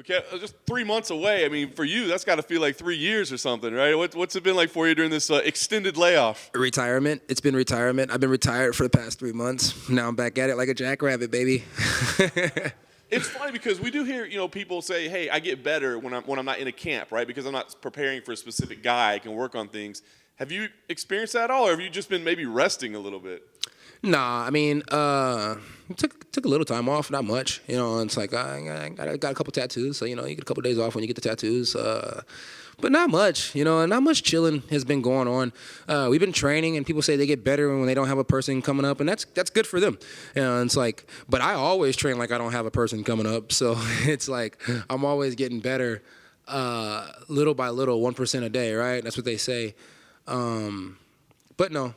Okay, just 3 months away. I mean, for you, that's got to feel like 3 years or something, right? What's it been like for you during this extended layoff? Retirement. It's been retirement. I've been retired for the past 3 months. Now I'm back at it like a jackrabbit, baby. It's funny because we do hear, people say, "Hey, I get better when I'm not in a camp, right? Because I'm not preparing for a specific guy. I can work on things." Have you experienced that at all, or have you just been maybe resting a little bit? Nah, I mean, took a little time off, not much. It's like I got a couple tattoos, so you get a couple days off when you get the tattoos. But not much, not much chilling has been going on. We've been training, and people say they get better when they don't have a person coming up, and that's good for them. It's like, but I always train like I don't have a person coming up, so it's like I'm always getting better, little by little, 1% a day, right? That's what they say. But no.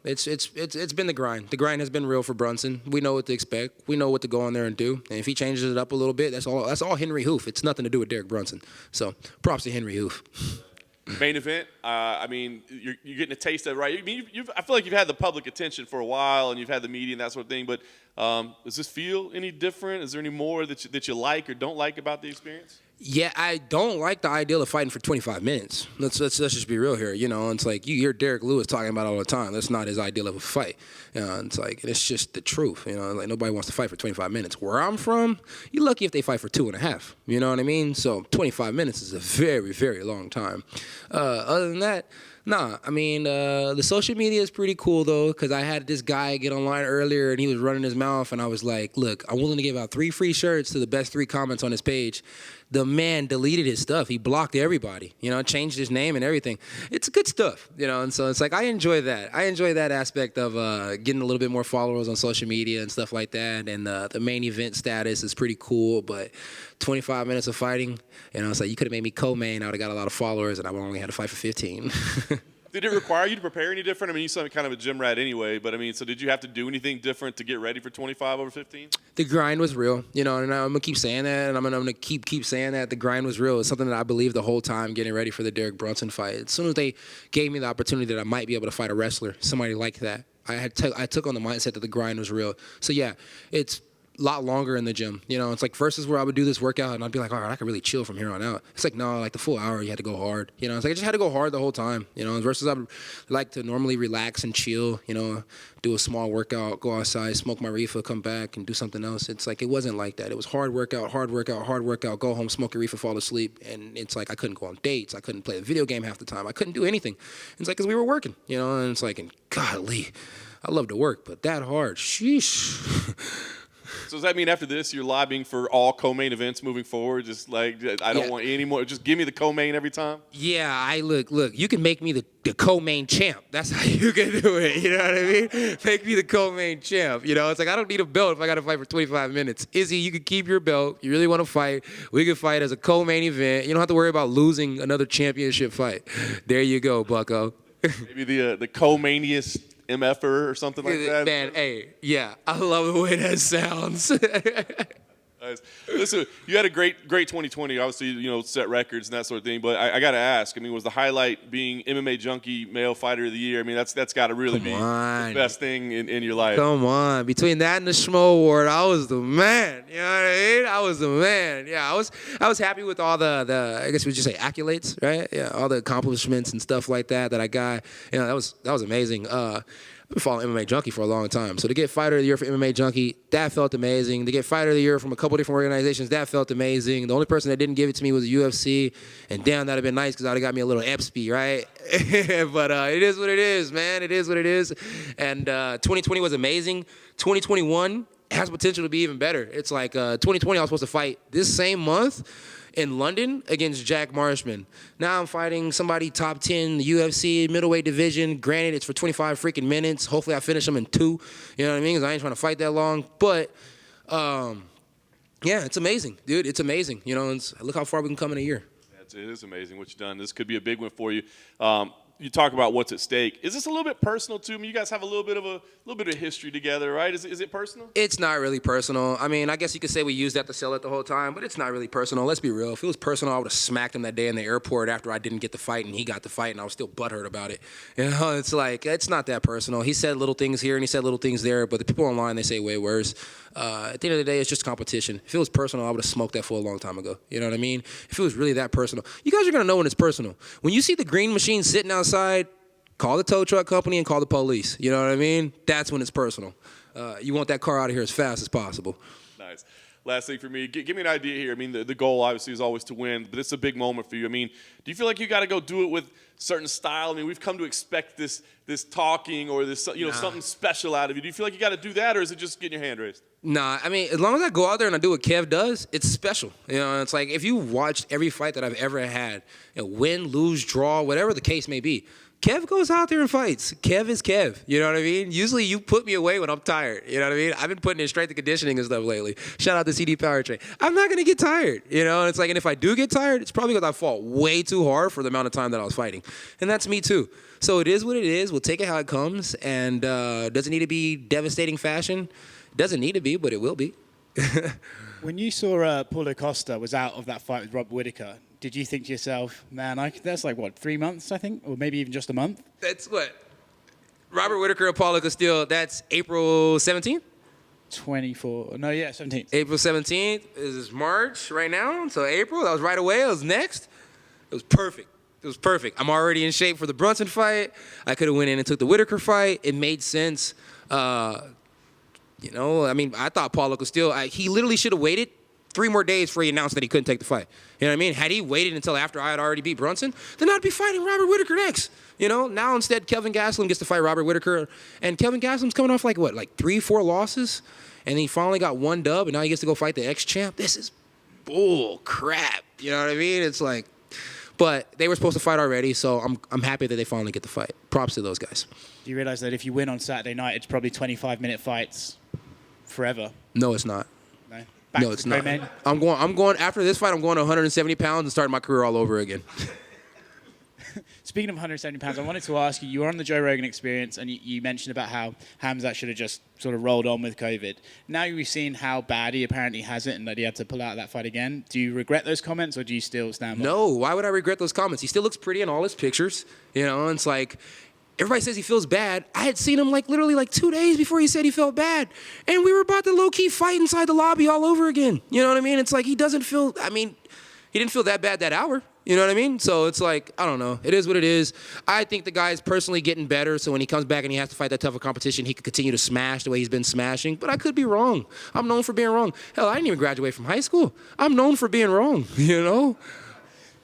It's been the grind. The grind has been real for Brunson. We know what to expect. We know what to go on there and do. And if he changes it up a little bit, that's all Henry Hoof. It's nothing to do with Derek Brunson. So props to Henry Hoof. Main event. I mean, you're getting a taste of it, right? I mean, I feel like you've had the public attention for a while, and you've had the media and that sort of thing. But does this feel any different? Is there any more that you like or don't like about the experience? Yeah, I don't like the ideal of fighting for 25 minutes. Let's just be real here. It's like you hear Derek Lewis talking about it all the time. That's not his ideal of a fight. It's like it's just the truth. Like nobody wants to fight for 25 minutes. Where I'm from, you're lucky if they fight for 2.5. You know what I mean? So 25 minutes is a very, very long time. Other than that, nah, I mean, the social media is pretty cool, though, because I had this guy get online earlier, and he was running his mouth, and I was like, look, I'm willing to give out 3 free shirts to the best 3 comments on his page. The man deleted his stuff. He blocked everybody, changed his name and everything. It's good stuff, and so it's like I enjoy that. I enjoy that aspect of getting a little bit more followers on social media and stuff like that, and the main event status is pretty cool, but 25 minutes of fighting, it's like you could have made me Comain. I would have got a lot of followers, and I only had to fight for 15. Did it require you to prepare any different? I mean, you sound kind of a gym rat anyway, but I mean, so did you have to do anything different to get ready for 25 over 15? The grind was real, and I'm gonna keep saying that, and I'm gonna keep saying that. The grind was real. It's something that I believed the whole time getting ready for the Derek Brunson fight. As soon as they gave me the opportunity that I might be able to fight a wrestler, somebody like that, I took on the mindset that the grind was real. So yeah, it's lot longer in the gym. It's like versus where I would do this workout and I'd be like, all right, I can really chill from here on out. It's like, no, like the full hour, you had to go hard. It's like I just had to go hard the whole time, versus I would like to normally relax and chill, do a small workout, go outside, smoke my reefer, come back and do something else. It's like, it wasn't like that. It was hard workout, go home, smoke a reefer, fall asleep. And it's like, I couldn't go on dates. I couldn't play a video game half the time. I couldn't do anything. It's like, cause we were working, and it's like, and golly, I love to work, but that hard, sheesh. So does that mean after this you're lobbying for all co-main events moving forward? Just like I don't want any more. Just give me the co-main every time. Yeah, I look. You can make me the co-main champ. That's how you can do it. You know what I mean? Make me the co-main champ. It's like I don't need a belt if I got to fight for 25 minutes. Izzy, you can keep your belt. You really want to fight? We can fight as a co-main event. You don't have to worry about losing another championship fight. There you go, Bucko. Maybe the co-maniest MFer or something like that. Man, hey, yeah, I love the way that sounds. Nice. Listen, you had a great 2020. Obviously, set records and that sort of thing. But I got to ask. I mean, was the highlight being MMA Junkie Male Fighter of the Year? I mean, that's got to really be the best thing in your life. Come on, between that and the Schmo Award, I was the man. You know what I mean? I was the man. Yeah, I was happy with all the I guess we would just say accolades, right? Yeah, all the accomplishments and stuff like that I got. That was amazing. I've been following MMA Junkie for a long time. So to get Fighter of the Year for MMA Junkie, that felt amazing. To get Fighter of the Year from a couple different organizations, that felt amazing. The only person that didn't give it to me was the UFC. And damn, that would have been nice because that would have got me a little EPSP, right? But it is what it is, man. It is what it is. And 2020 was amazing. 2021 has potential to be even better. It's like 2020, I was supposed to fight this same month in London against Jack Marshman. Now I'm fighting somebody top 10 UFC middleweight division. Granted, it's for 25 freaking minutes. Hopefully I finish them in 2. You know what I mean? Because I ain't trying to fight that long. But, yeah, it's amazing, dude. It's amazing. And look how far we can come in a year. It is amazing what you've done. This could be a big one for you. you talk about what's at stake. Is this a little bit personal too? I mean, you guys have a little bit of history together, right? Is it personal? It's not really personal. I mean, I guess you could say we used that to sell it the whole time, but it's not really personal. Let's be real. If it was personal, I would have smacked him that day in the airport after I didn't get the fight and he got the fight, and I was still butthurt about it. You know, it's like, it's not that personal. He said little things here and he said little things there, but the people online, they say way worse. At the end of the day, it's just competition. If it was personal, I would have smoked that for a long time ago. You know what I mean? If it was really that personal. You guys are going to know when it's personal. When you see the green machine sitting outside, call the tow truck company and call the police. You know what I mean? That's when it's personal. You want that car out of here as fast as possible. Nice. Last thing for me, give me an idea here. I mean, the goal obviously is always to win, but it's a big moment for you. I mean, do you feel like you got to go do it with certain style? I mean, we've come to expect this talking or this something special out of you. Do you feel like you got to do that, or is it just getting your hand raised? Nah, I mean, as long as I go out there and I do what Kev does, it's special. You know, it's like if you watched every fight that I've ever had, win, lose, draw, whatever the case may be, Kev goes out there and fights. Kev is Kev. You know what I mean? Usually you put me away when I'm tired. You know what I mean? I've been putting in strength and conditioning and stuff lately. Shout out to CD Powertrain. I'm not going to get tired. You know, and it's like, and if I do get tired, it's probably because I fought way too hard for the amount of time that I was fighting. And that's me too. So it is what it is. We'll take it how it comes. And does it need to be devastating fashion? Doesn't need to be, but it will be. When you saw Paulo Costa was out of that fight with Rob Whittaker, did you think to yourself, man, that's like, what, 3 months, I think? Or maybe even just a month? That's what? Robert Whittaker and Paulo Castillo, that's April 17th? 17th. April 17th is March right now. So April, that was right away. It was next. It was perfect. It was perfect. I'm already in shape for the Brunson fight. I could have went in and took the Whittaker fight. It made sense. You know, I mean, I thought Paulo Castillo, he literally should have waited 3 more days before he announced that he couldn't take the fight. You know what I mean? Had he waited until after I had already beat Brunson, then I'd be fighting Robert Whittaker next. You know, now instead Kelvin Gastelum gets to fight Robert Whittaker, and Kelvin Gastelum's coming off like 3-4 losses, and he finally got 1 dub, and now he gets to go fight the ex-champ. This is bull crap. You know what I mean? It's like, but they were supposed to fight already, so I'm happy that they finally get the fight. Props to those guys. Do you realize that if you win on Saturday night, it's probably 25-minute fights forever? No, it's not. No? No, it's not. Comain? I'm going after this fight. I'm going to 170 pounds and starting my career all over again. Speaking of 170 pounds, I wanted to ask you, you were on the Joe Rogan Experience, and you mentioned about how Khamzat should have just sort of rolled on with COVID. Now we've seen how bad he apparently has it and that he had to pull out of that fight again. Do you regret those comments, or do you still stand by? No, why would I regret those comments? He still looks pretty in all his pictures. You know, and it's like, everybody says he feels bad. I had seen him literally 2 days before he said he felt bad. And we were about to low-key fight inside the lobby all over again. You know what I mean? It's like he doesn't feel, he didn't feel that bad that hour. You know what I mean? So it's like, I don't know. It is what it is. I think the guy's personally getting better, so when he comes back and he has to fight that tougher competition, he could continue to smash the way he's been smashing. But I could be wrong. I'm known for being wrong. Hell, I didn't even graduate from high school. I'm known for being wrong, you know?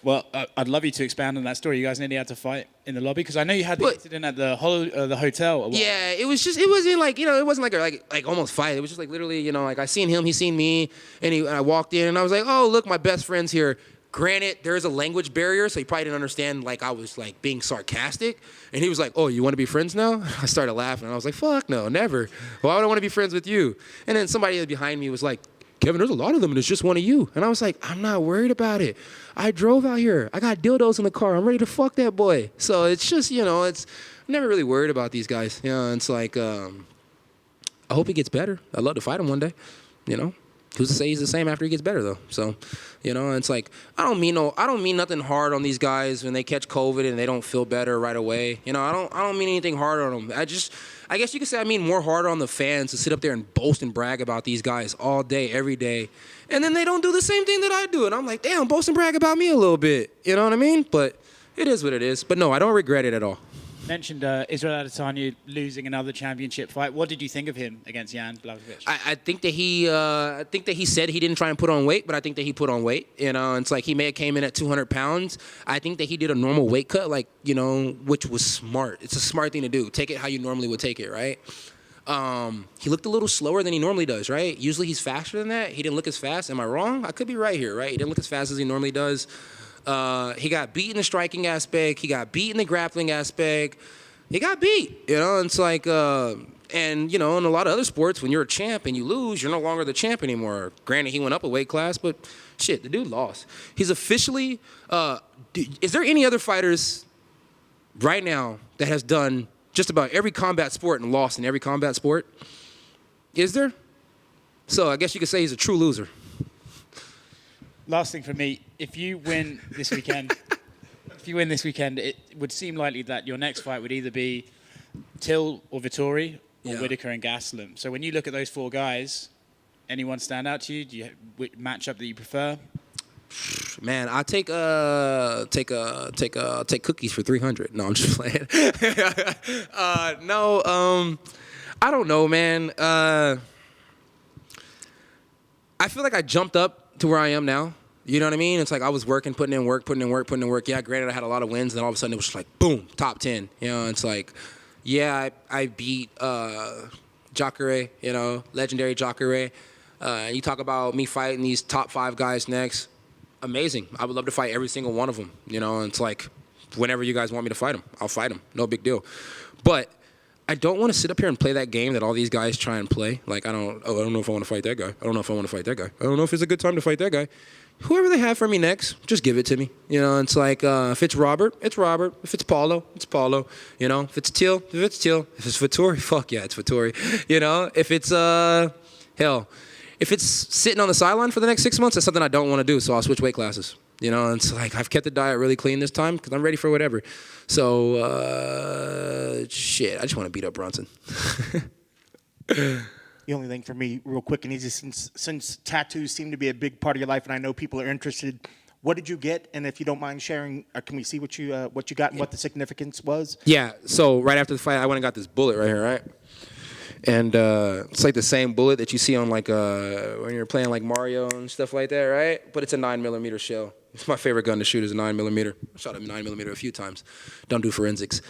Well, I'd love you to expand on that story. You guys nearly had to fight in the lobby, because I know you had the incident at the hotel. Yeah, it wasn't like, it wasn't like almost fight. It was just like literally, like I seen him, he seen me, and I walked in and I was like, oh, look, my best friend's here. Granted, there's a language barrier, so he probably didn't understand I was being sarcastic. And he was like, oh, you want to be friends now? I started laughing and I was like, fuck no, never. Why would I want to be friends with you? And then somebody behind me was like, Kevin, there's a lot of them and it's just one of you. And I was like, I'm not worried about it. I drove out here. I got dildos in the car. I'm ready to fuck that boy. So it's just, I'm never really worried about these guys. It's like, I hope he gets better. I'd love to fight him one day, Who's to say he's the same after he gets better, though? So, it's like, I don't mean nothing hard on these guys when they catch COVID and they don't feel better right away. I don't mean anything hard on them. I guess you could say I mean more hard on the fans to sit up there and boast and brag about these guys all day, every day. And then they don't do the same thing that I do. And I'm like, damn, boast and brag about me a little bit. You know what I mean? But it is what it is. But no, I don't regret it at all. Mentioned Israel Adesanya losing another championship fight. What did you think of him against Jan Blachowicz? I think that he said he didn't try and put on weight, but I think that he put on weight. It's like he may have came in at 200 pounds. I think that he did a normal weight cut, which was smart. It's a smart thing to do. Take it how you normally would take it, right? He looked a little slower than he normally does, right? Usually he's faster than that. He didn't look as fast. Am I wrong? I could be right here, right? He didn't look as fast as he normally does. He got beat in the striking aspect. He got beat in the grappling aspect. He got beat, It's like, and, in a lot of other sports, when you're a champ and you lose, you're no longer the champ anymore. Granted, he went up a weight class, but shit, the dude lost. He's officially, is there any other fighters right now that has done just about every combat sport and lost in every combat sport? Is there? So I guess you could say he's a true loser. Last thing for me, if you win this weekend, it would seem likely that your next fight would either be Till or Vittori or Whittaker and Gastelum. So when you look at those 4 guys, anyone stand out to you? Do you matchup that you prefer? Man, I take cookies for 300. No, I'm just playing. I don't know, man. I feel like I jumped up to where I am now. You know what I mean? It's like I was working, putting in work. Yeah, granted, I had a lot of wins, and then all of a sudden it was just like, boom, top 10. You know, it's like, yeah, I beat Jacare, you know, legendary Jacare. You talk about me fighting these top 5 guys next. Amazing. I would love to fight every single one of them. You know, and it's like, whenever you guys want me to fight them, I'll fight them. No big deal. But I don't want to sit up here and play that game that all these guys try and play. Like, I don't know if I want to fight that guy. I don't know if I want to fight that guy. I don't know if it's a good time to fight that guy. Whoever they have for me next, just give it to me. You know, it's like, if it's Robert, it's Robert. If it's Paulo, it's Paulo. You know, if it's Till, it's Till. If it's Vittori, fuck yeah, it's Vittori. You know, if it's, if it's sitting on the sideline for the next 6 months, that's something I don't want to do, so I'll switch weight classes. You know, and it's like I've kept the diet really clean this time because I'm ready for whatever. So, shit, I just want to beat up Brunson. The only thing for me, real quick and easy, since tattoos seem to be a big part of your life, and I know people are interested, what did you get? And if you don't mind sharing, can we see what you got and what the significance was? Yeah. So right after the fight, I went and got this bullet right here, right? And it's like the same bullet that you see on like when you're playing like Mario and stuff like that, right? But it's a 9mm shell. It's my favorite gun to shoot is a 9mm. I shot a 9mm a few times. Don't do forensics.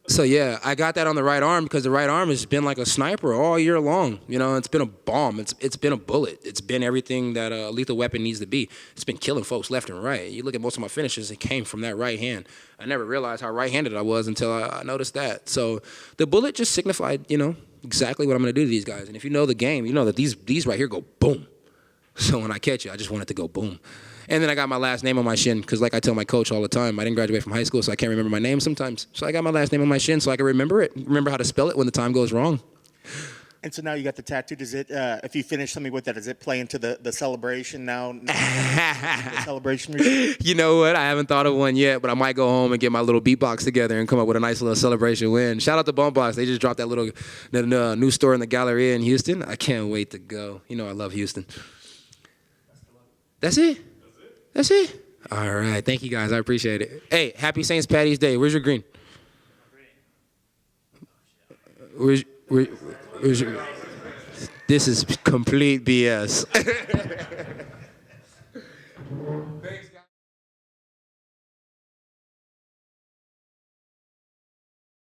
So yeah, I got that on the right arm because the right arm has been like a sniper all year long. You know, it's been a bomb. It's been a bullet. It's been everything that a lethal weapon needs to be. It's been killing folks left and right. You look at most of my finishes, it came from that right hand. I never realized how right-handed I was until I noticed that. So the bullet just signified, you know, exactly what I'm going to do to these guys. And if you know the game, you know that these right here go boom. So when I catch it, I just want it to go boom. And then I got my last name on my shin because, like I tell my coach all the time, I didn't graduate from high school, so I can't remember my name sometimes. So I got my last name on my shin so I can remember it, remember how to spell it when the time goes wrong. And so now you got the tattoo. Does it, if you finish something with that, does it play into the celebration now? The celebration routine? You know what? I haven't thought of one yet, but I might go home and get my little beatbox together and come up with a nice little celebration win. Shout out to Bumpbox. They just dropped that little new store in the Galleria in Houston. I can't wait to go. You know I love Houston. That's it? That's it? All right. Thank you, guys. I appreciate it. Hey, happy St. Patty's Day. Where's your green? Where's your... This is complete BS.